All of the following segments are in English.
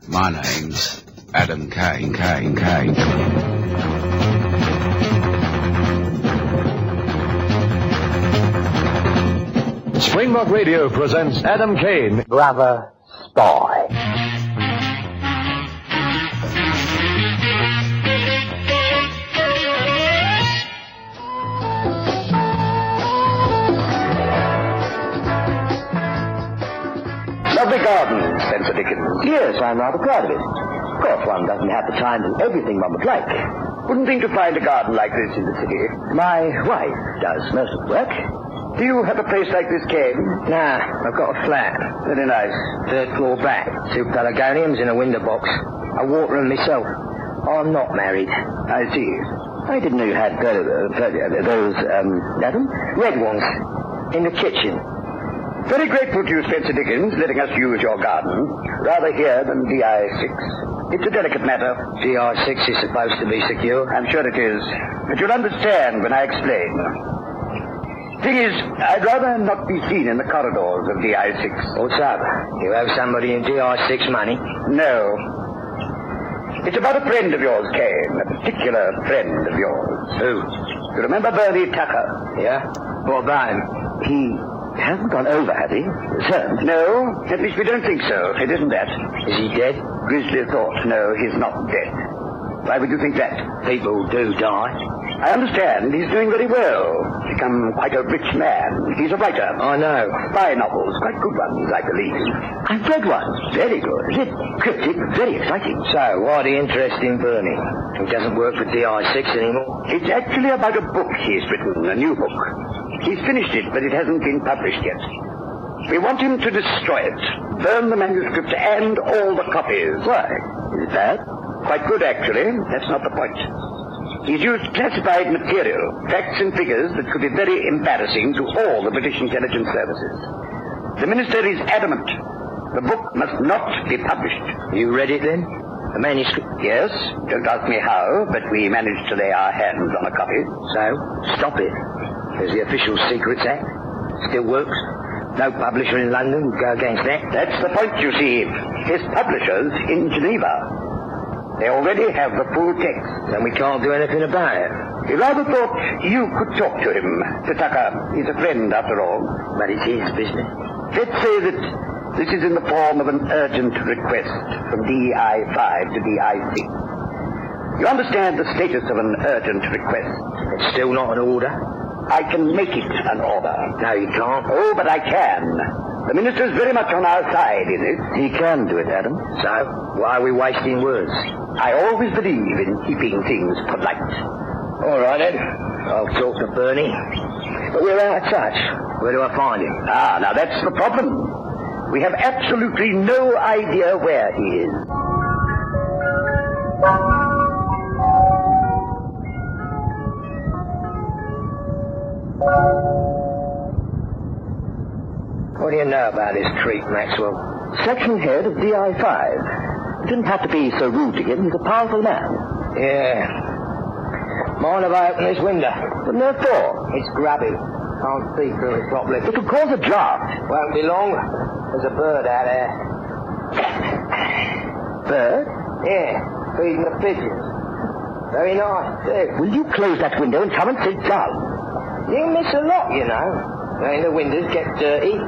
My name's Adam Kane. Springbok Radio presents Adam Kane, Brother Spy. Lovely garden, Spencer Dickens. Yes, I'm rather proud of it. Of course, one doesn't have the time to do everything one would like. Wouldn't think to find a garden like this in the city. My wife does most of the work. Do you have a place like this, Kane? Nah, I've got a flat. Very nice. 3rd floor back. 2 pelargoniums in a window box. I water them myself. I'm not married. I see. I didn't know you had those, Adam? Red ones. In the kitchen. Very grateful to you, Spencer Dickens, letting us use your garden. Rather here than DI-6. It's a delicate matter. DI-6 is supposed to be secure. I'm sure it is. But you'll understand when I explain. Thing is, I'd rather not be seen in the corridors of DI-6. What's up? You have somebody in DI-6 money? No. It's about a friend of yours, Kane. A particular friend of yours. Who? You remember Bernie Tucker? Yeah? What about him? He hasn't gone over, has he? Returned? No, at least we don't think so. It isn't that. Is he dead? Grisly thought. No, he's not dead. Why would you think that? People do die. I understand. He's doing very well. Become quite a rich man. He's a writer. I know. Spy novels. Quite good ones, I believe. I've read one. Very good. Is it? Cryptic, very exciting. So, why the interest in Bernie? He doesn't work for DI-6 anymore? It's actually about a book he's written, a new book. He's finished it, but it hasn't been published yet. We want him to destroy it. Burn the manuscript and all the copies. Why? Is it bad? Quite good, actually. That's not the point. He's used classified material, facts and figures that could be very embarrassing to all the British intelligence services. The minister is adamant. The book must not be published. You read it then? The manuscript? Yes. Don't ask me how, but we managed to lay our hands on a copy. So, stop it. There's the Official Secrets Act. Still works. No publisher in London would go against that. That's the point, you see. His publishers in Geneva. They already have the full text. Then we can't do anything about it. He rather thought you could talk to him, to Tucker. He's a friend, after all. But it's his business. Let's say that this is in the form of an urgent request from DI-5 to DI-6. You understand the status of an urgent request? It's still not an order. I can make it an order. No, you can't. Oh, but I can. The minister's very much on our side, is it? He can do it, Adam. So, why are we wasting words? I always believe in keeping things polite. All right, then. I'll talk to Bernie. But we're out of touch. Where do I find him? Ah, now that's the problem. We have absolutely no idea where he is. What do you know about this treat, Maxwell? Section head of DI-5. You didn't have to be so rude to him. He's a powerful man. Yeah. Mind if I open this window? What on earth for? It's grubby. Can't see through it properly. It will cause a draft. Won't be long. There's a bird out there. Bird? Yeah, feeding the pigeons. Very nice, too. Will you close that window and come and sit down? You miss a lot, you know. When the windows get dirty.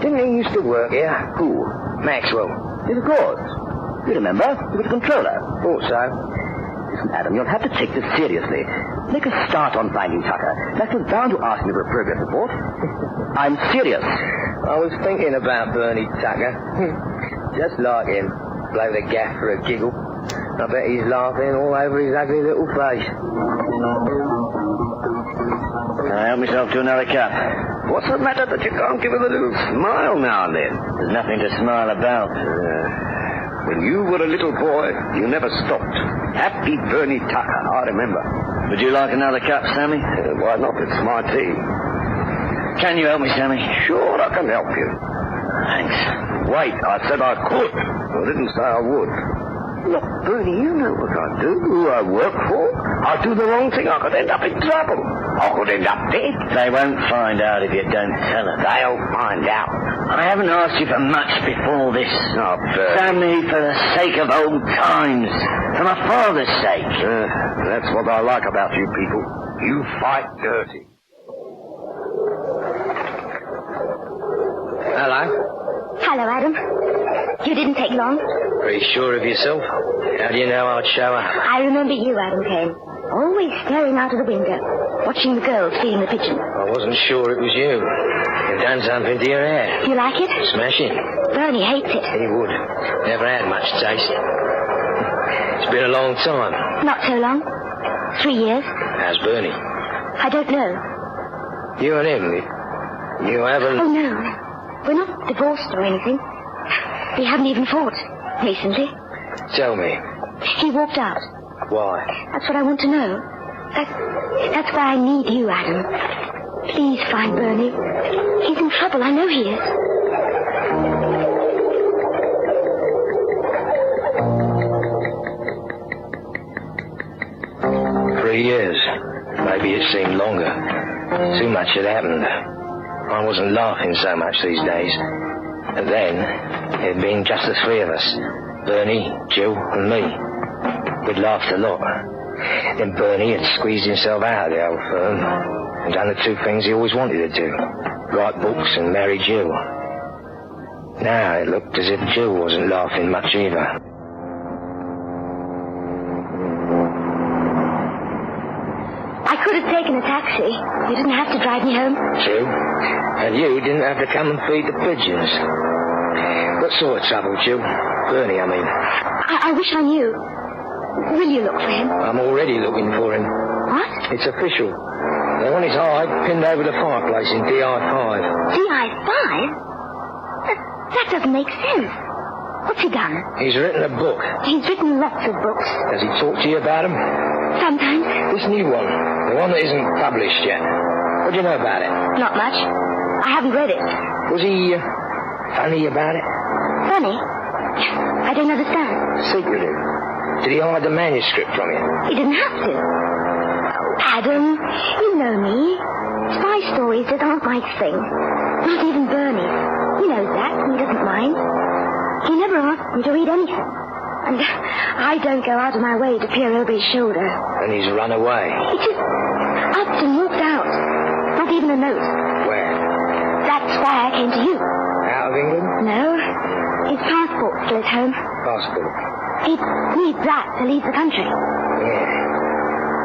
Didn't he used to work here? Who? Maxwell. Yes, of course. You remember? He was a controller. Thought so. Listen, Adam, you'll have to take this seriously. Make a start on finding Tucker. That was bound to ask me for a progress report. I'm serious. I was thinking about Bernie Tucker. Just like him. Blow the gaff for a giggle. I bet he's laughing all over his ugly little face. Can I help myself to another cup? What's the matter that you can't give him a little smile now and then? There's nothing to smile about. When you were a little boy, you never stopped. Happy Bernie Tucker, I remember. Would you like another cup, Sammy? Why not? It's my tea. Can you help me, Sammy? Sure, I can help you. Thanks. Wait, I said I could. I didn't say I would. Look, Bernie, you know what I do, who I work for. I do the wrong thing, I could end up in trouble. I could end up dead. They won't find out if you don't tell them. They'll find out. I haven't asked you for much before this. Oh, It's only for the sake of old times. For my father's sake. That's what I like about you people. You fight dirty. Hello. Hello, Adam. You didn't take long. Pretty sure of yourself? How do you know I'd show up? I remember you, Adam Kane. Always staring out of the window, watching the girls feeding the pigeons. I wasn't sure it was you. You've done something to your hair. You like it? Smashing. Bernie hates it. He would. Never had much taste. It's been a long time. Not so long. 3 years. How's Bernie? I don't know. You and him, you haven't... Oh, no. We're not divorced or anything. We haven't even fought recently. Tell me. He walked out. Why? That's what I want to know. That's why I need you, Adam. Please find Bernie. He's in trouble. I know he is. 3 years. Maybe it seemed longer. Too much had happened. I wasn't laughing so much these days. And then, it had been just the three of us. Bernie, Jill, and me. We'd laughed a lot. Then Bernie had squeezed himself out of the old firm and done the two things he always wanted to do. Write books and marry Jill. Now it looked as if Jill wasn't laughing much either. I could have taken a taxi. You didn't have to drive me home. True. And you didn't have to come and feed the pigeons. What sort of trouble, Jill? Bernie, I mean. I wish I knew. Will you look for him? I'm already looking for him. What? It's official. They want his hide pinned over the fireplace in DI5. DI5? That doesn't make sense. What's he done? He's written a book. He's written lots of books. Has he talked to you about him? Sometimes. This new one. The one that isn't published yet. What do you know about it? Not much. I haven't read it. Was he funny about it? Funny? I don't understand. Secretive. Did he hide the manuscript from you? He didn't have to. Oh, Adam, you know me. Spy stories just aren't my thing. Not even Bernie. He knows that, and he doesn't mind. He never asked me to read anything. And I don't go out of my way to peer over his shoulder. And he's run away. He just upped and walked out. Not even a note. Where? That's why I came to you. Out of England? No. His passport's still at home. Passport. He'd need that to leave the country. Yeah.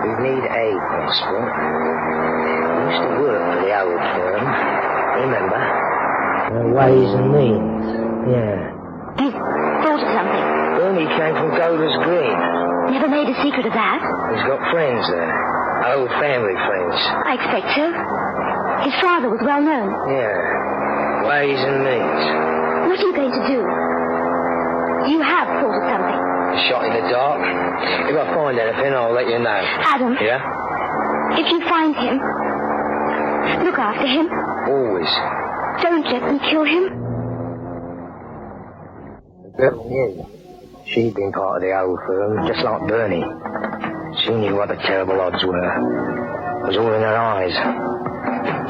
We need a passport. He used to work for the old firm. Remember? Ways and means. Yeah. You've thought of something. Bernie came from Golders Green. Never made a secret of that. He's got friends there. Old family friends. I expect so. His father was well known. Yeah. Ways and means. What are you going to do? You have thought of something. A shot in the dark. If I find anything, I'll let you know. Adam. Yeah? If you find him, look after him. Always. Don't let them kill him. The girl knew. She'd been part of the old firm, just like Bernie. She knew what the terrible odds were. It was all in her eyes.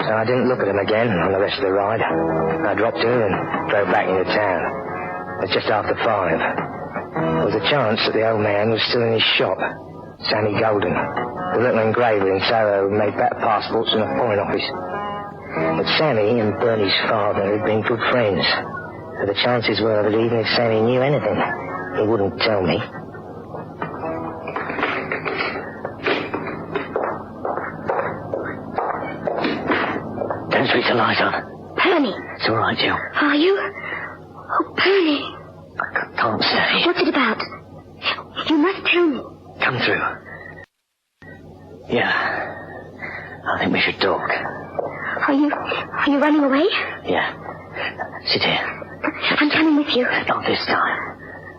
So I didn't look at him again on the rest of the ride. I dropped in and drove back into town. It was just after 5. There was a chance that the old man was still in his shop, Sammy Golden, the little engraver in Soho who made better passports than a foreign office. But Sammy and Bernie's father had been good friends, so the chances were that even if Sammy knew anything, he wouldn't tell me. Don't switch the light on. Bernie. It's all right, Jill. Are you? Oh, Bernie. I can't stay. What's it about? You must tell me. Come through. Yeah. I think we should talk. Are you running away? Yeah. Sit here. I'm coming with you. Not this time.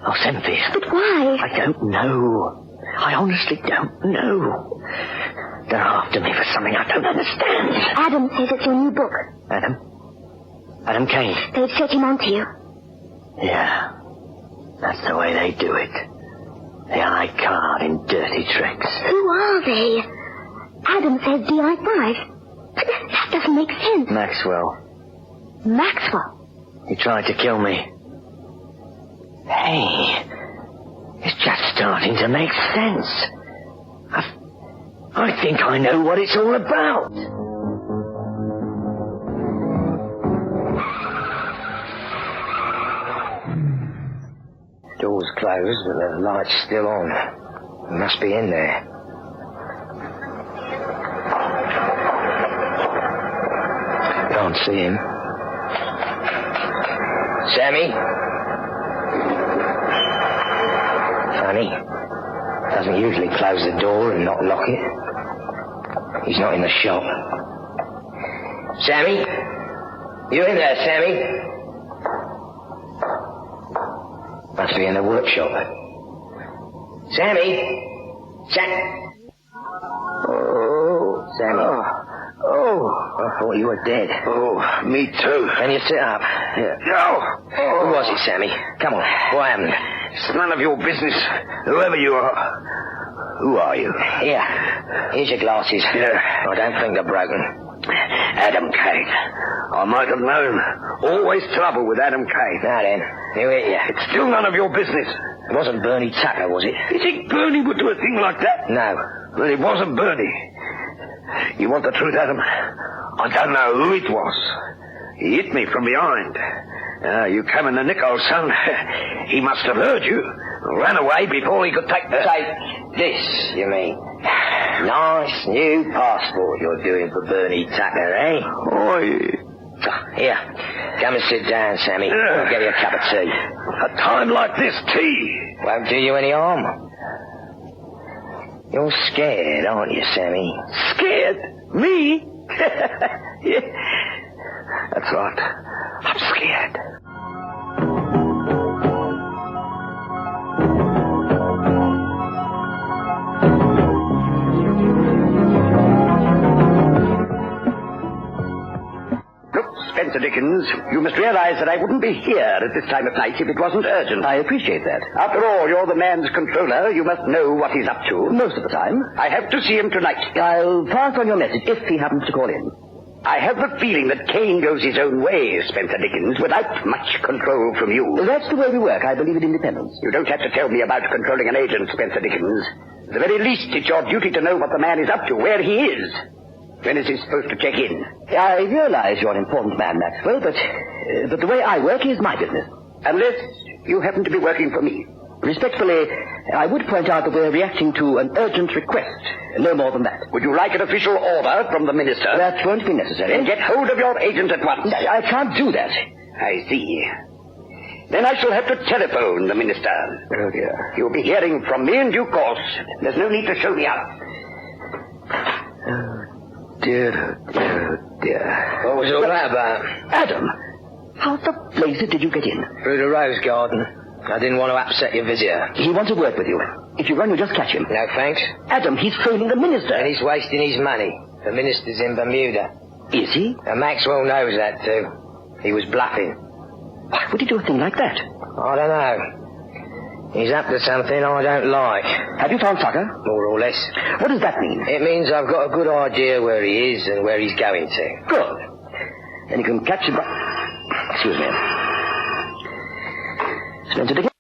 I'll send for you. But why? I don't know. I honestly don't know. They're after me for something I don't understand. Adam says it's your new book. Adam? Adam Kane? They've set him on to you. Yeah. That's the way they do it. The high card in dirty tricks. Who are they? Adam says DI5. But that doesn't make sense. Maxwell. Maxwell? He tried to kill me. Hey, it's just starting to make sense. I think I know what it's all about. Door's closed, but the light's still on. He must be in there. Can't see him. Sammy? Funny. Doesn't usually close the door and not lock it. He's not in the shop. Sammy? You in there, Sammy? Must be in the workshop. Sammy? Oh, Sammy. Oh, I thought you were dead. Oh, me too. Can you sit up? Yeah. No. Who was it, Sammy? Come on. What happened? It's none of your business, whoever you are. Who are you? Here. Here's your glasses. Yeah. I don't think they're broken. Adam Kane. I might have known. Always trouble with Adam Kane. Now then, who hit you? It's still none of your business. It wasn't Bernie Tucker, was it? You think Bernie would do a thing like that? No. Well, it wasn't Bernie. You want the truth, Adam? I don't know who it was. He hit me from behind. You came in the nick, old son. He must have heard you. Ran away before he could take the... Take this, you mean? Nice new passport you're doing for Bernie Tucker, eh? Oi. Here, come and sit down, Sammy. I'll get you a cup of tea. A time like this, tea. Won't do you any harm. You're scared, aren't you, Sammy? Scared? Me? Yeah. That's right. I'm scared. Spencer Dickens, you must realize that I wouldn't be here at this time of night if it wasn't urgent. I appreciate that. After all, you're the man's controller. You must know what he's up to. Most of the time. I have to see him tonight. I'll pass on your message if he happens to call in. I have the feeling that Kane goes his own way, Spencer Dickens, without much control from you. That's the way we work. I believe in independence. You don't have to tell me about controlling an agent, Spencer Dickens. At the very least, it's your duty to know what the man is up to, where he is. When is he supposed to check in? I realize you're an important man, Maxwell, but the way I work is my business. Unless you happen to be working for me. Respectfully, I would point out that we're reacting to an urgent request. No more than that. Would you like an official order from the minister? That won't be necessary. Then get hold of your agent at once. I can't do that. I see. Then I shall have to telephone the minister. Oh, dear. You'll be hearing from me in due course. There's no need to show me up. Dear. What was all that about? Adam, how the blazes did you get in? Through the rose garden. I didn't want to upset your visitor. He wants to work with you. If you run, you just catch him. No, thanks. Adam, he's phoning the minister. And he's wasting his money. The minister's in Bermuda. Is he? And Maxwell knows that, too. He was bluffing. Why would he do a thing like that? I don't know. He's up to something I don't like. Have you found Tucker? More or less. What does that mean? It means I've got a good idea where he is and where he's going to. Good. Then you can catch him by... Excuse me. Spencer Dickens?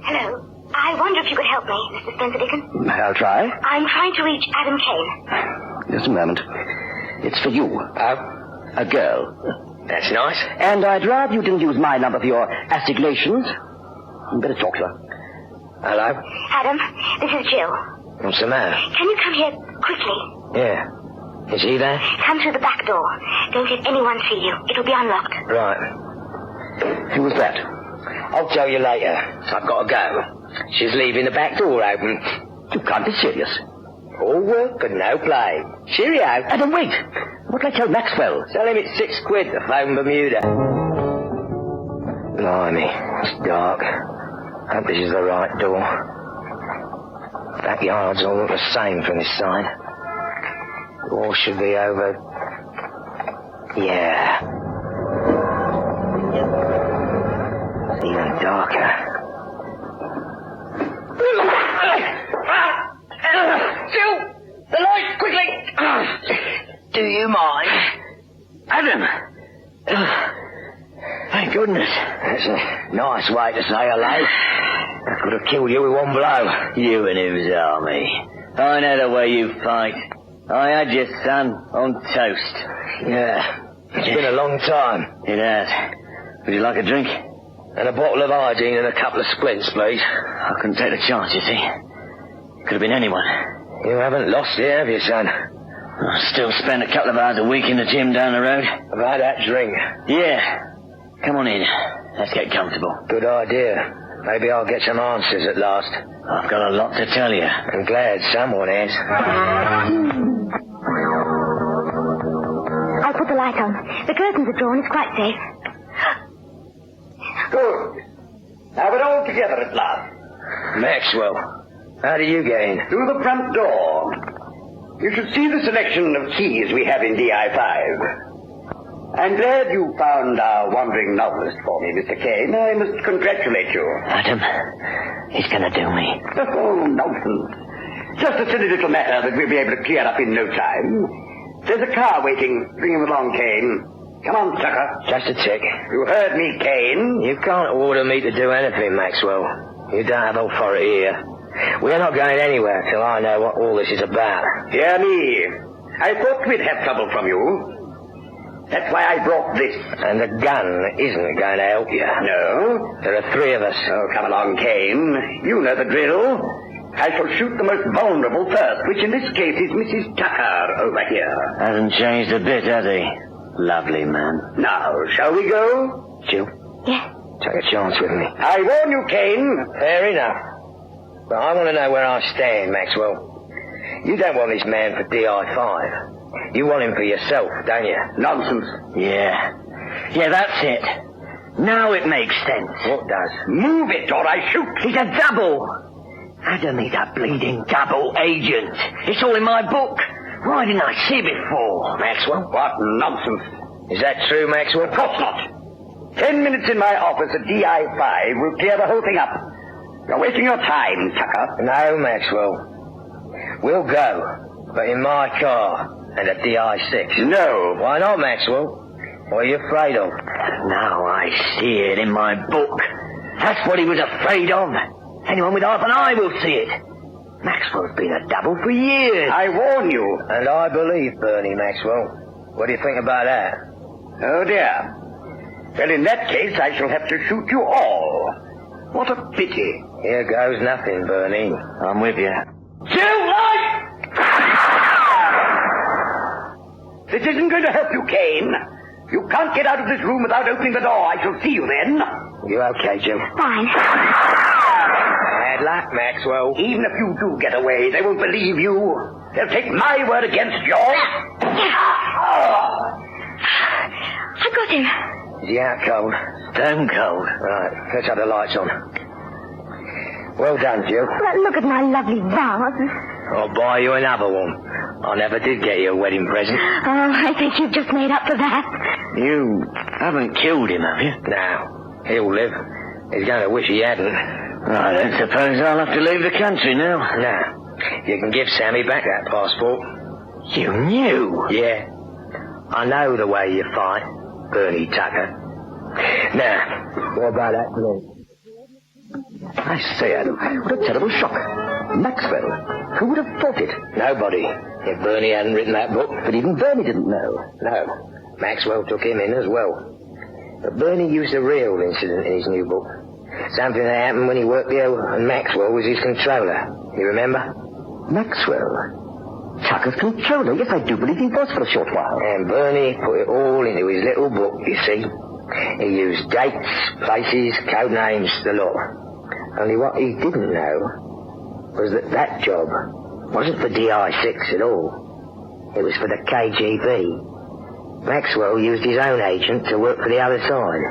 Hello. I wonder if you could help me, Mr. Spencer Dickens. I'll try. I'm trying to reach Adam Kane. Just a moment. It's for you. Oh? A girl. That's nice. And I'd rather you didn't use my number for your assignations. You better talk to her. Hello? Adam, this is Jill. What's the matter? Can you come here quickly? Yeah. Is he there? Come through the back door. Don't let anyone see you. It'll be unlocked. Right. Who was that? I'll tell you later. I've got to go. She's leaving the back door open. You can't be serious. All work and no play. Cheerio. Adam, wait. What did I tell Maxwell? Tell him it's £6 to phone Bermuda. Blimey, it's dark. Hope this is the right door. Backyards all look the same from this side. Door should be over... Yeah. It's even darker. Jill! The light! Quick! Do you mind? Adam! Thank goodness. That's a nice way to say hello. I could have killed you with one blow. You and whose army? I know the way you fight. I had your son on toast. Yeah, it's been a long time. It has. Would you like a drink? And a bottle of iodine and a couple of splints, please. I couldn't take the chance, you see. Could have been anyone. You haven't lost it, have you, son? I still spend a couple of hours a week in the gym down the road. About that drink? Yeah. Come on in. Let's get comfortable. Good idea. Maybe I'll get some answers at last. I've got a lot to tell you. I'm glad someone has. I'll put the light on. The curtains are drawn. It's quite safe. Good. Now we're all together at last. Maxwell, how do you get in? Through the front door. You should see the selection of keys we have in DI5. I'm glad you found our wandering novelist for me, Mr. Kane. I must congratulate you. Adam, he's gonna do me. Oh, nonsense. Just a silly little matter that we'll be able to clear up in no time. There's a car waiting. Bring him along, Kane. Come on, sucker. Just a tick. You heard me, Kane. You can't order me to do anything, Maxwell. You don't have authority here. We're not going anywhere till I know what all this is about. Hear me. I thought we'd have trouble from you. That's why I brought this. And the gun isn't going to help you. No? There are three of us. Oh, come along, Kane. You know the drill. I shall shoot the most vulnerable first, which in this case is Mrs. Tucker over here. Hasn't changed a bit, has he? Lovely man. Now, shall we go? Jill, Yes. take a chance with me. I warn you, Kane. Fair enough. But I want to know where I stand, Maxwell. You don't want this man for DI5. You want him for yourself, don't you? Nonsense. Yeah, that's it. Now it makes sense. What does? Move it or I shoot. He's a double. Adam, he's a bleeding double agent. It's all in my book. Why didn't I see it before? Maxwell? What nonsense. Is that true, Maxwell? Of course not. 10 minutes in my office at DI5 will clear the whole thing up. You're wasting your time, Tucker. No, Maxwell. We'll go, but in my car and at DI6. No. Why not, Maxwell? What are you afraid of? Now I see it in my book. That's what he was afraid of. Anyone with half an eye will see it. Maxwell's been a double for years. I warn you. And I believe Bernie, Maxwell. What do you think about that? Oh, dear. Well, in that case, I shall have to shoot you all. What a pity. Here goes nothing, Bernie. I'm with you. Jill, light! This isn't going to help you, Kane. You can't get out of this room without opening the door. I shall see you then. You okay, Jill? Fine. Bad luck, Maxwell. Even if you do get away, they won't believe you. They'll take my word against yours. I got him. Is he out cold? Stone cold. Right, let's have the lights on. Well done, Jill. Well, look at my lovely vase. I'll buy you another one. I never did get you a wedding present. Oh, I think you've just made up for that. You haven't killed him, have you? No, he'll live. He's going to wish he hadn't. I don't suppose I'll have to leave the country now. No, you can give Sammy back that passport. You knew? Yeah, I know the way you fight, Bernie Tucker. Now, what about that bloke? I say, Adam, what a terrible shock. Maxwell. Who would have thought it? Nobody, if Bernie hadn't written that book. But even Bernie didn't know. No, Maxwell took him in as well. But Bernie used a real incident in his new book. Something that happened when he worked there and Maxwell was his controller. You remember? Maxwell? Tucker's controller? Yes, I do believe he was for a short while. And Bernie put it all into his little book, you see. He used dates, places, code names, the lot. Only what he didn't know was that job wasn't for DI6 at all. It was for the KGB. Maxwell used his own agent to work for the other side.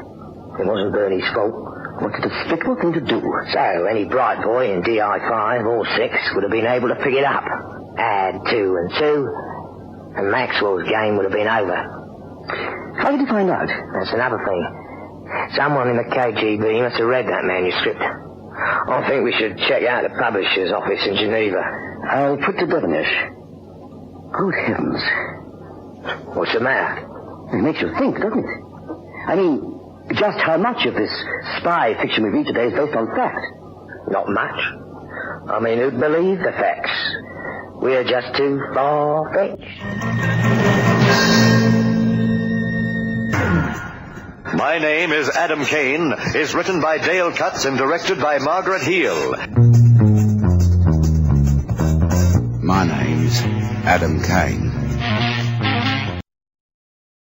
It wasn't Bernie's fault. What a despicable thing to do. So any bright boy in DI5 or 6 would have been able to pick it up. Add 2 and 2, and Maxwell's game would have been over. How did you find out? That's another thing. Someone in the KGB must have read that manuscript. I think we should check out the publisher's office in Geneva. I'll put to Devonish. Good heavens. What's the matter? It makes you think, doesn't it? I mean, just how much of this spy fiction we read today is based on fact? Not much. I mean, who'd believe the facts? We're just too far-fetched. My Name is Adam Kane is written by Dale Cutts and directed by Margaret Heel. My name's Adam Kane.